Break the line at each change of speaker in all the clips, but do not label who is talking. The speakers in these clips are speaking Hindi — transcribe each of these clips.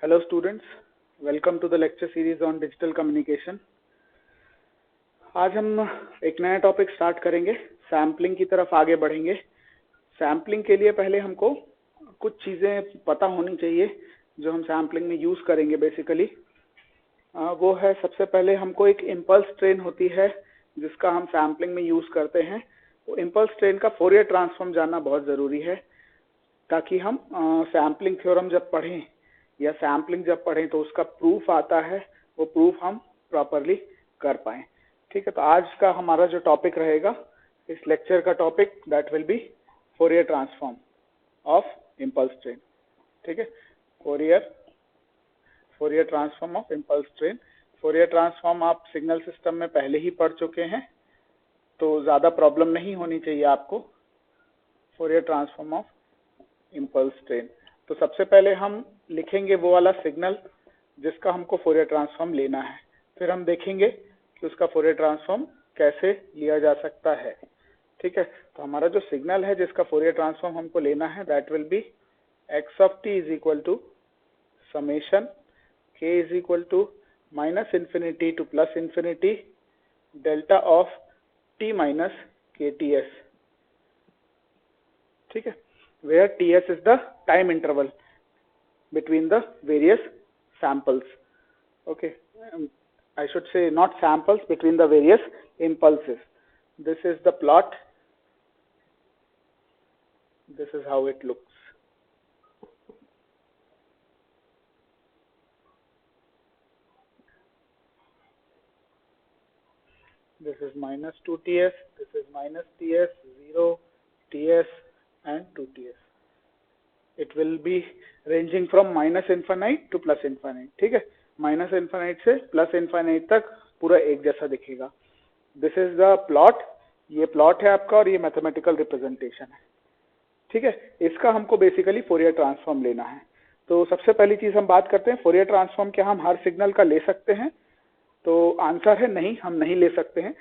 Hello students, welcome to the lecture series on digital communication। आज हम एक नया टॉपिक स्टार्ट करेंगे, सैम्पलिंग की तरफ आगे बढ़ेंगे। सैम्पलिंग के लिए पहले हमको कुछ चीज़ें पता होनी चाहिए जो हम सैम्पलिंग में यूज़ करेंगे। बेसिकली वो है, सबसे पहले हमको एक इम्पल्स ट्रेन होती है जिसका हम सैम्पलिंग में यूज़ करते हैं। वो इम्पल्स ट्रेन का फोरियर ट्रांसफॉर्म जानना बहुत ज़रूरी है ताकि हम सैम्पलिंग थ्योरम जब पढ़ें या सैम्पलिंग जब पढ़ें तो उसका प्रूफ आता है, वो प्रूफ हम प्रॉपरली कर पाएं। ठीक है, तो आज का हमारा जो टॉपिक रहेगा, इस लेक्चर का topic that will B Fourier transform of impulse train. ठीक है, Fourier transform of impulse train. Fourier transform आप सिग्नल सिस्टम में पहले ही पढ़ चुके हैं, तो ज़्यादा प्रॉब्लम नहीं होनी चाहिए आपको। Fourier transform of impulse train, तो सबसे पहले हम लिखेंगे वो वाला सिग्नल जिसका हमको फोरियर ट्रांसफॉर्म लेना है, फिर हम देखेंगे कि उसका फोरियर ट्रांसफॉर्म कैसे लिया जा सकता है। ठीक है, तो हमारा जो सिग्नल है जिसका फोरियर ट्रांसफॉर्म हमको लेना है, that will be x of t is equal to summation k is equal to minus infinity to plus infinity delta of t minus k t s. ठीक है, where Ts is the time interval between the various samples. Okay, I should say not samples, between the various impulses. This is the plot. This is how it looks. This is minus 2Ts, this is minus Ts, 0, Ts and 2Ts. It will be ranging from minus infinite to plus infinite। ठीक है, माइनस इन्फाइनाइट से प्लस इन्फाइनाइट तक पूरा एक जैसा दिखेगा। दिस इज द प्लॉट, ये प्लॉट है आपका और ये मैथमेटिकल रिप्रेजेंटेशन है। ठीक है, इसका हमको बेसिकली फोरियर ट्रांसफॉर्म लेना है। तो सबसे पहली चीज हम बात करते हैं, फोरियर ट्रांसफॉर्म क्या हम हर सिग्नल का ले सकते हैं? तो आंसर है नहीं, हम नहीं ले सकते हैं।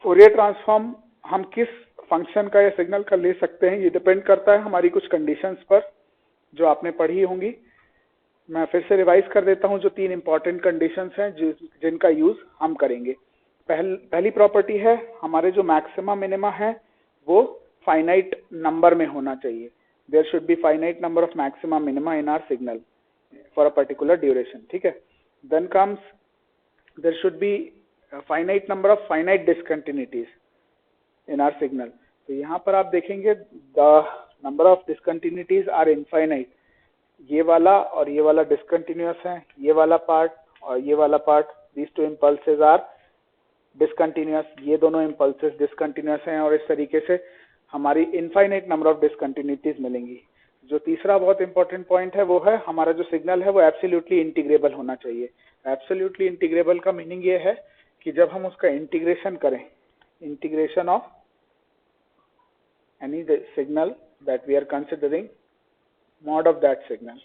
फोरियर ट्रांसफॉर्म हम किस फंक्शन का या सिग्नल का ले सकते हैं, ये डिपेंड करता है हमारी कुछ कंडीशंस पर जो आपने पढ़ी होंगी। मैं फिर से रिवाइज कर देता हूं जो तीन इंपॉर्टेंट कंडीशंस हैं जिनका यूज हम करेंगे। पहली प्रॉपर्टी है, हमारे जो मैक्सिमा मिनिमा है वो फाइनाइट नंबर में होना चाहिए। There should be finite number of maxima minima in our signal for a particular duration. ठीक है, then comes there should be finite number of finite discontinuities in our signal. तो यहाँ पर आप देखेंगे the number of discontinuities are infinite. ये वाला और ये वाला डिसकंटिन्यूअस है, ये वाला पार्ट और ये वाला part, these two impulses are discontinuous. ये दोनों इम्पल्सेस डिसकंटिन्यूअस हैं और इस तरीके से हमारी इनफाइनाइट नंबर ऑफ डिसकंटिन्यूटीज मिलेंगी। जो तीसरा बहुत इंपॉर्टेंट पॉइंट है वो है, हमारा जो सिग्नल है वो एब्सोल्युटली इंटीग्रेबल होना चाहिए। एब्सोल्युटली इंटीग्रेबल का मीनिंग ये है कि जब हम उसका इंटीग्रेशन करें, integration of any signal that we are considering, mod of that signal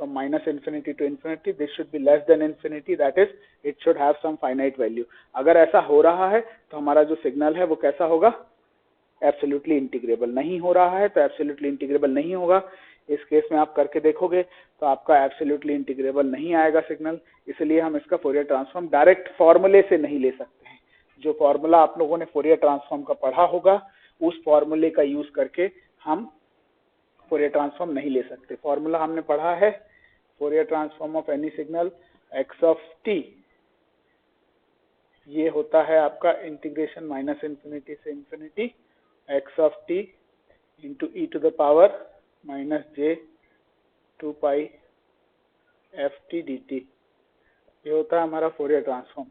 from minus infinity to infinity, this should be less than infinity, that is it should have some finite value। अगर ऐसा हो रहा है तो हमारा जो सिग्नल है वो कैसा होगा? Absolutely integrable. नहीं हो रहा है तो एब्सोल्युटली इंटीग्रेबल नहीं होगा। इस केस में आप करके देखोगे तो आपका एब्सोल्युटली इंटीग्रेबल नहीं आएगा सिग्नल, इसलिए हम इसका फोरियर ट्रांसफॉर्म डायरेक्ट फॉर्मूले से नहीं ले सकते हैं। जो फॉर्मूला आप लोगों ने फोरियर ट्रांसफॉर्म का पढ़ा होगा, उस फॉर्मूले का यूज करके हम फोरियर ट्रांसफॉर्म नहीं ले सकते। फॉर्मूला हमने पढ़ा है, Fourier transform of any signal x of t, ये होता है आपका इंटीग्रेशन माइनस इन्फिनिटी से infinity x of t into e to the power minus j 2 pi f t d t. ये होता है हमारा फोरियर ट्रांसफॉर्म।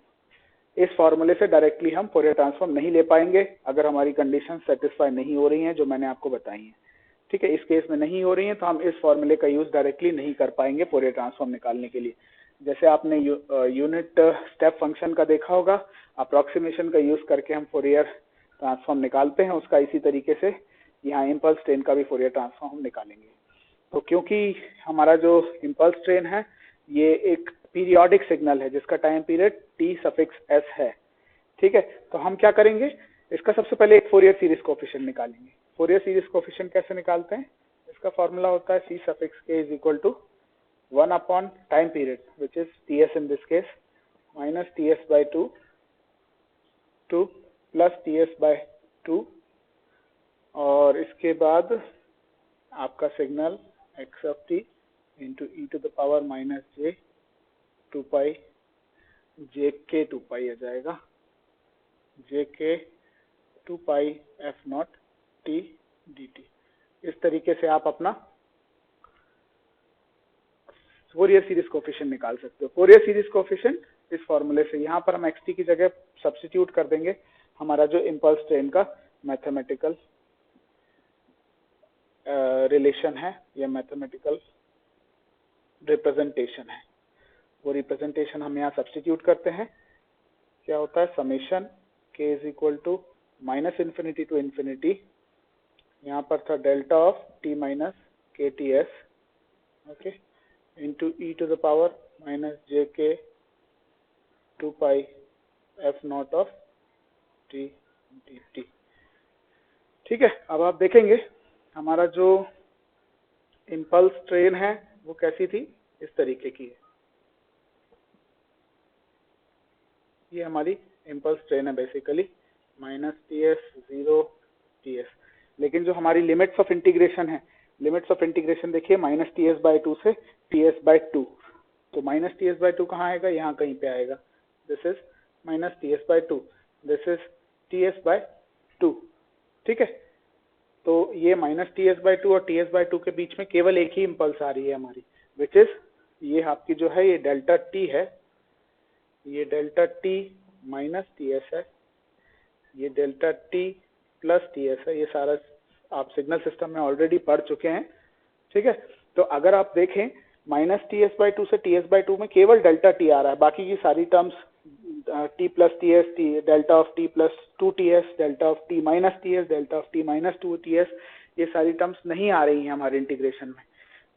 इस फॉर्मूले से डायरेक्टली हम फोरियर ट्रांसफॉर्म नहीं ले पाएंगे अगर हमारी कंडीशन सेटिस्फाई नहीं हो रही हैं जो मैंने आपको बताई हैं। ठीक है, इस केस में नहीं हो रही हैं तो हम इस फॉर्मूले का यूज डायरेक्टली नहीं कर पाएंगे फोरियर ट्रांसफॉर्म निकालने के लिए। जैसे आपने यूनिट स्टेप फंक्शन का देखा होगा, अप्रोक्सीमेशन का यूज करके हम फोरियर ट्रांसफॉर्म निकालते हैं, उसका इसी तरीके से यहाँ इम्पल्स ट्रेन का भी फोरियर ट्रांसफॉर्म हम निकालेंगे। तो क्योंकि हमारा जो इम्पल्स ट्रेन है ये एक पीरियोडिक सिग्नल है जिसका time period T suffix S है। ठीक है, तो हम क्या करेंगे, इसका सबसे पहले एक फोरियर सीरीज कोएफिशिएंट निकालेंगे। फोरियर सीरीज कोएफिशिएंट कैसे निकालते हैं? इसका फॉर्मूला होता है c suffix k is equal to 1 upon time period which is Ts in this case minus Ts by 2 plus Ts by 2 और इसके बाद आपका signal x of t into e to the power minus j 2 pi j k 2 pi आ जाएगा j k 2 pi f naught t dt। इस तरीके से आप अपना फोरियर सीरीज कोफिशिएंट निकाल सकते हो। फोरियर सीरीज कोफिशिएंट इस फॉर्मूले से, यहाँ पर हम xt की जगह सब्स्टिट्यूट कर देंगे हमारा जो इम्पल्स ट्रेन का मैथमेटिकल रिलेशन है या मैथमेटिकल रिप्रेजेंटेशन है, वो रिप्रेजेंटेशन हम यहाँ सब्स्टिट्यूट करते हैं। क्या होता है, summation k is equal to minus infinity to infinity, यहाँ पर था delta of t minus k t s, okay, into e to the power minus j k 2 pi f naught of t d t. ठीक है, अब आप देखेंगे हमारा जो इम्पल्स ट्रेन है वो कैसी थी, इस तरीके की है। ये हमारी इम्पल्स ट्रेन है basically, minus T S 0 T S, लेकिन जो हमारी लिमिट्स ऑफ इंटीग्रेशन है, लिमिट्स ऑफ इंटीग्रेशन देखिए माइनस टी एस बाई 2 से टी एस बाई 2, तो माइनस टी एस बाई 2 कहाँ आएगा, यहाँ कहीं पे आएगा। This is minus T S by 2, this is T S by 2। ठीक है, तो ये माइनस टी एस बाई 2 और टी एस बाई 2 के बीच में केवल एक ही इम्पल्स आ रही है हमारी, विच इज ये आपकी जो है ये डेल्टा टी है, ये delta t minus T S है, ये delta T plus T S है। ये सारा आप सिग्नल सिस्टम में ऑलरेडी पढ़ चुके हैं। ठीक है, तो अगर आप देखें माइनस टी एस बाई 2 से टी एस बाई 2 में केवल डेल्टा टी आ रहा है, बाकी की सारी terms T plus T S, T delta of T plus 2 T S, delta of t minus T S, delta of t minus 2 T S, ये सारी टर्म्स नहीं आ रही हैं हमारे इंटीग्रेशन में।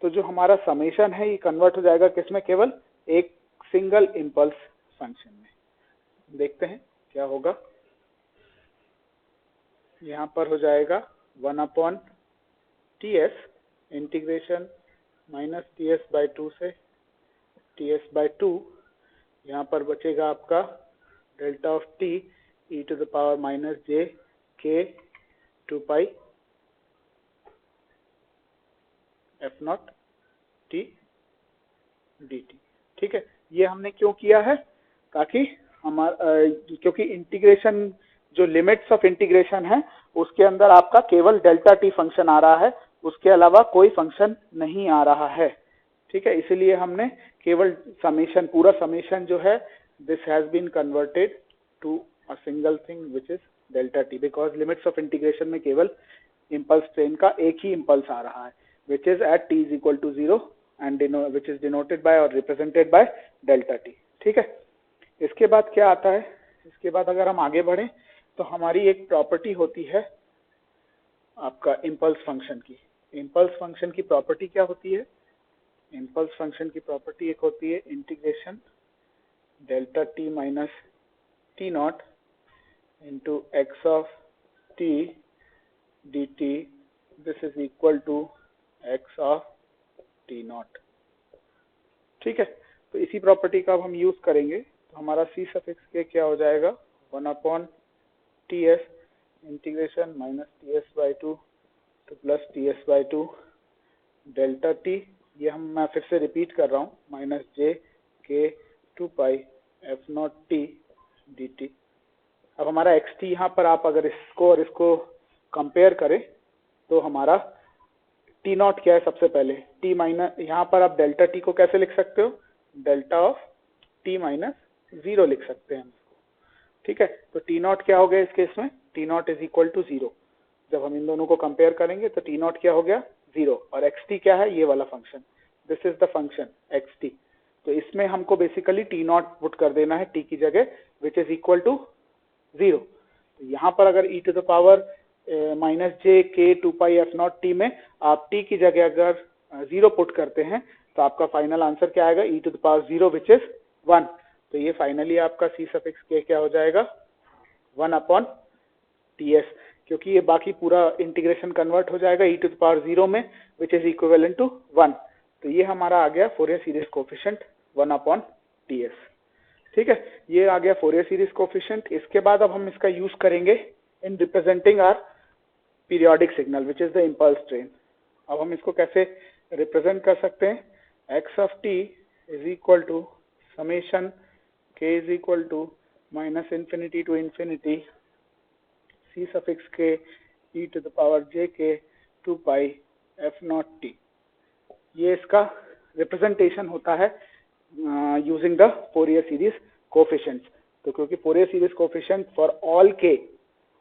तो जो हमारा समेशन है ये कन्वर्ट हो जाएगा किसमें, केवल एक सिंगल इम्पल्स फंक्शन में। देखते हैं क्या होगा, यहाँ पर हो जाएगा 1 upon T S integration minus T S by 2 से टी एस बाई 2, यहाँ पर बचेगा आपका delta of t e to the power minus j k 2 pi f naught t d t. ठीक है, ये हमने क्यों किया है, ताकि हमारा क्योंकि इंटीग्रेशन जो लिमिट्स ऑफ इंटीग्रेशन है उसके अंदर आपका केवल डेल्टा टी फंक्शन आ रहा है, उसके अलावा कोई फंक्शन नहीं आ रहा है। ठीक है, इसलिए हमने केवल समेशन, पूरा समेशन जो है this has been converted to a single thing which is delta t, because limits of integration में केवल इम्पल्स ट्रेन का एक ही इम्पल्स आ रहा है which is at t is equal to 0 and which is denoted by और रिप्रेजेंटेड बाय डेल्टा टी। ठीक है, इसके बाद क्या आता है, इसके बाद अगर हम आगे बढ़े तो हमारी एक प्रॉपर्टी होती है आपका इम्पल्स फंक्शन की। इम्पल्स फंक्शन की प्रॉपर्टी क्या होती है, इम्पल्स फंक्शन की प्रॉपर्टी एक होती है integration delta t minus t not into x of t d t, this is equal to x of t not. ठीक है, तो इसी प्रॉपर्टी का अब हम यूज करेंगे, तो हमारा सी सफिक्स के क्या हो जाएगा, 1 upon T S integration minus T S by 2 तो plus T S by 2 delta T, ये मैं फिर से रिपीट कर रहा हूँ, minus j k 2 pi f naught t d t. अब हमारा एक्स टी यहाँ पर आप अगर इसको और इसको कंपेयर करें तो हमारा टी नॉट क्या है, सबसे पहले टी माइनस, यहाँ पर आप डेल्टा टी को कैसे लिख सकते हो, डेल्टा ऑफ टी माइनस 0 लिख सकते हैं इसको। ठीक है, तो टी नॉट क्या हो गया इस केस में, t not is equal to 0। जब हम इन दोनों को कंपेयर करेंगे तो टी नॉट क्या हो गया 0, और एक्स टी क्या है, ये वाला function, this is the function x T. तो इसमें हमको बेसिकली टी नॉट पुट कर देना है टी की जगह, विच इज इक्वल टू 0। तो यहाँ पर अगर ई to the power minus j k 2 pi f naught T में आप टी की जगह अगर 0 पुट करते हैं तो आपका फाइनल आंसर क्या आएगा, e to the power 0 which is 1। तो ये फाइनली आपका सी सफिक्स के क्या हो जाएगा, 1 अपॉन टी एस, क्योंकि ये बाकी पूरा इंटीग्रेशन कन्वर्ट हो जाएगा ई टू द पावर 0 में, विच इज इक्विवेलेंट टू 1। तो ये हमारा आ गया फोरियर सीरीज कोफिशिएंट 1/TS। ठीक है, ये आ गया फोरियर सीरीज कोफिशिएंट। इसके बाद अब हम इसका यूज करेंगे in representing our periodic signal which is the impulse train. अब हम इसको कैसे रिप्रेजेंट कर सकते हैं? x of t is equal to summation k is equal to minus infinity to infinity c suffix k e to the power j k 2 pi f naught t। ये इसका रिप्रेजेंटेशन होता है using the Fourier series coefficients. तो क्योंकि Fourier series coefficient for all k,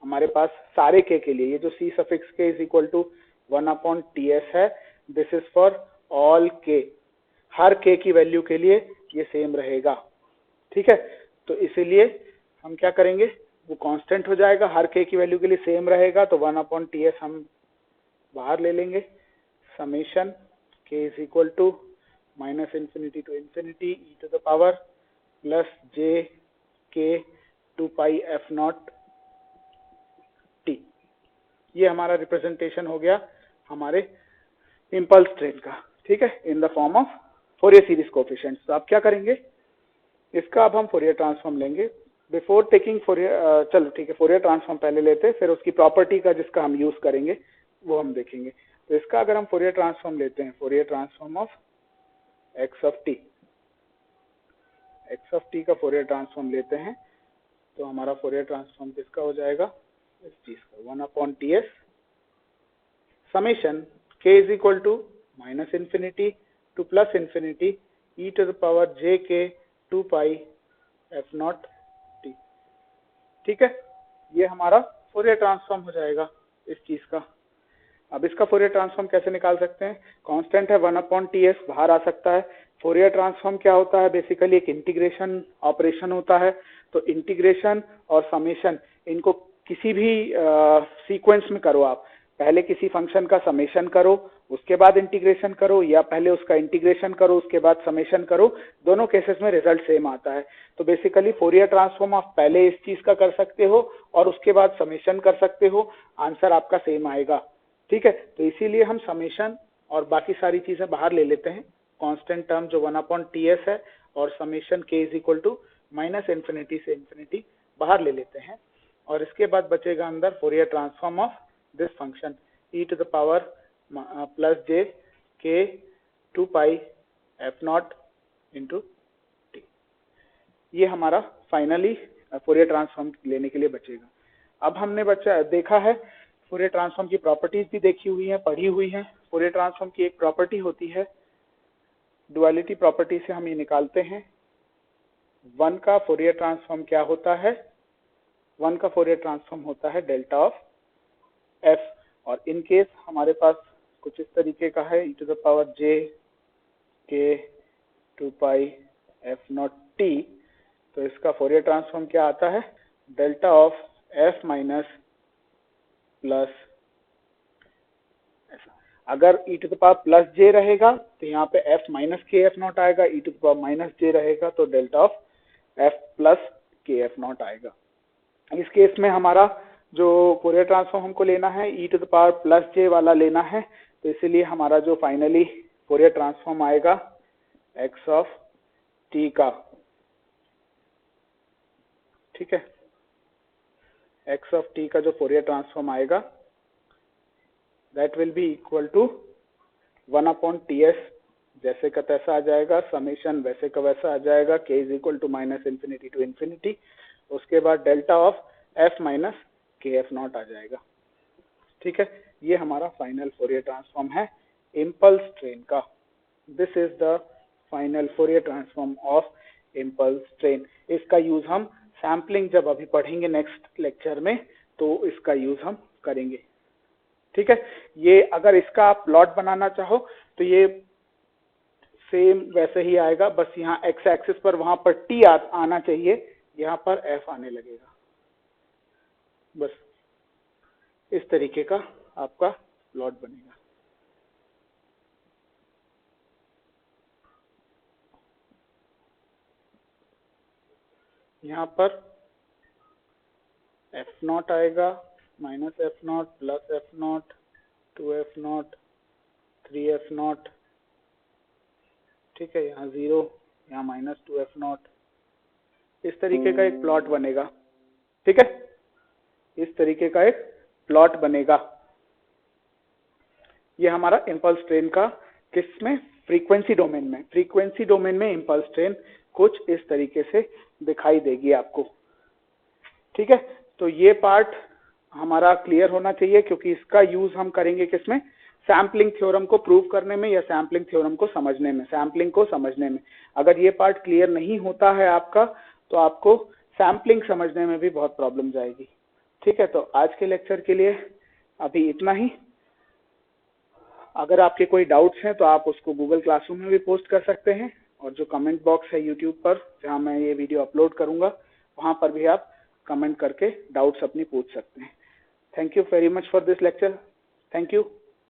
हमारे पास सारे के लिए ये जो c suffix k is equal to 1/TS है, दिस इज फॉर ऑल के, हर k की वैल्यू के लिए ये सेम रहेगा। ठीक है, तो इसीलिए हम क्या करेंगे, वो कांस्टेंट हो जाएगा, हर k की वैल्यू के लिए सेम रहेगा, तो 1/TS हम बाहर ले लेंगे। Summation k is equal to minus infinity to infinity e to the power plus j k 2 pi f not t। ये हमारा रिप्रेजेंटेशन हो गया हमारे इम्पल्स ट्रेन का। ठीक है, in the form of Fourier series coefficients. तो आप क्या करेंगे, इसका अब हम फोरियर ट्रांसफॉर्म लेंगे। बिफोर टेकिंग फोरियर, चलो ठीक है, फोरियर ट्रांसफॉर्म पहले लेते हैं, फिर उसकी प्रॉपर्टी का जिसका हम यूज करेंगे वो हम देखेंगे। तो इसका अगर हम फोरियर ट्रांसफॉर्म लेते हैं, Fourier transform of x of t का फोरियर ट्रांसफॉर्म लेते हैं, तो हमारा फोरियर ट्रांसफॉर्म किसका हो जाएगा, इस चीज का 1/TS summation k is equal to minus infinity to plus infinity e to the power j k 2 pi f not t। ठीक है, ये हमारा फोरियर ट्रांसफॉर्म हो जाएगा इस चीज का। अब इसका फोरियर ट्रांसफॉर्म कैसे निकाल सकते हैं? कांस्टेंट है 1/TS, बाहर आ सकता है। फोरियर ट्रांसफॉर्म क्या होता है? बेसिकली एक इंटीग्रेशन ऑपरेशन होता है। तो इंटीग्रेशन और समेशन, इनको किसी भी सीक्वेंस में करो आप, पहले किसी फंक्शन का समेशन करो उसके बाद इंटीग्रेशन करो, या पहले उसका इंटीग्रेशन करो उसके बाद समेशन करो, दोनों केसेस में रिजल्ट सेम आता है। तो बेसिकली फोरियर ट्रांसफॉर्म आप पहले इस चीज का कर सकते हो और उसके बाद समेशन कर सकते हो, आंसर आपका सेम आएगा। ठीक है, तो इसीलिए हम समेशन और बाकी सारी चीजें बाहर ले लेते हैं, कांस्टेंट टर्म जो 1/TS है और summation k is equal to minus infinity से इन्फिनिटी बाहर ले लेते हैं, और इसके बाद बचेगा अंदर Fourier transform of this function e to the power plus j k 2 pi f not into t। ये हमारा फाइनली फोरियर ट्रांसफॉर्म लेने के लिए बचेगा। अब हमने देखा है फोरियर ट्रांसफॉर्म की प्रॉपर्टीज भी देखी हुई है, पढ़ी हुई है। फोरियर ट्रांसफॉर्म की एक प्रॉपर्टी होती है, डुअलिटी प्रॉपर्टी से हम ये निकालते हैं, 1 का फोरियर ट्रांसफॉर्म क्या होता है? 1 का फोरियर ट्रांसफॉर्म होता है डेल्टा ऑफ f, और इन केस हमारे पास कुछ इस तरीके का है, e to the power j k 2 pi f not t। तो इसका फोरियर ट्रांसफॉर्म क्या आता है? Delta of f minus plus, अगर e to the power plus j रहेगा तो यहाँ पे f minus k f not आएगा, e to the power minus j रहेगा तो delta of f plus k f not आएगा। इस केस में हमारा जो फोरियर ट्रांसफॉर्म हमको लेना है e to the power plus j वाला लेना है, तो इसीलिए हमारा जो फाइनली फोरियर ट्रांसफॉर्म आएगा x ऑफ t का, ठीक है, x ऑफ t का जो फोरियर ट्रांसफॉर्म आएगा that will be equal to 1/TS, जैसे का तैसा आ जाएगा, समेशन वैसे का वैसा आ जाएगा, k is equal to minus infinity to infinity, उसके बाद delta of f minus k f not आ जाएगा। ठीक है, ये हमारा फाइनल फोरियर ट्रांसफॉर्म है इम्पल्स ट्रेन का। This is the final Fourier transform of impulse train. इसका यूज हम सैम्पलिंग जब अभी पढ़ेंगे नेक्स्ट लेक्चर में, तो इसका यूज हम करेंगे। ठीक है, ये अगर इसका आप प्लॉट बनाना चाहो तो ये सेम वैसे ही आएगा, बस यहाँ एक्स एक्सिस पर वहां पर t आना चाहिए, यहाँ पर f आने लगेगा। बस इस तरीके का आपका प्लॉट बनेगा। यहाँ पर एफ नॉट आएगा, minus F not plus F not 2f not 3f not ठीक है, यहाँ 0, यहाँ -2f0, इस तरीके का एक प्लॉट बनेगा। ठीक है, इस तरीके का एक प्लॉट बनेगा। ये हमारा इम्पल्स ट्रेन का किस में, फ्रीक्वेंसी डोमेन में, फ्रीक्वेंसी डोमेन में इम्पल्स ट्रेन कुछ इस तरीके से दिखाई देगी आपको। ठीक है, तो ये पार्ट हमारा क्लियर होना चाहिए, क्योंकि इसका यूज हम करेंगे किसमें, सैम्पलिंग थ्योरम को प्रूव करने में या सैम्पलिंग थ्योरम को समझने में, सैम्पलिंग को समझने में। अगर ये पार्ट क्लियर नहीं होता है आपका, तो आपको सैम्पलिंग समझने में भी बहुत प्रॉब्लम जाएगी। ठीक है, तो आज के लेक्चर के लिए अभी इतना ही। अगर आपके कोई डाउट्स हैं तो आप उसको गूगल क्लासरूम में भी पोस्ट कर सकते हैं, और जो कमेंट बॉक्स है यूट्यूब पर जहां मैं ये वीडियो अपलोड करूंगा, वहां पर भी आप कमेंट करके डाउट्स अपनी पूछ सकते हैं। Thank you very much for this lecture. Thank you.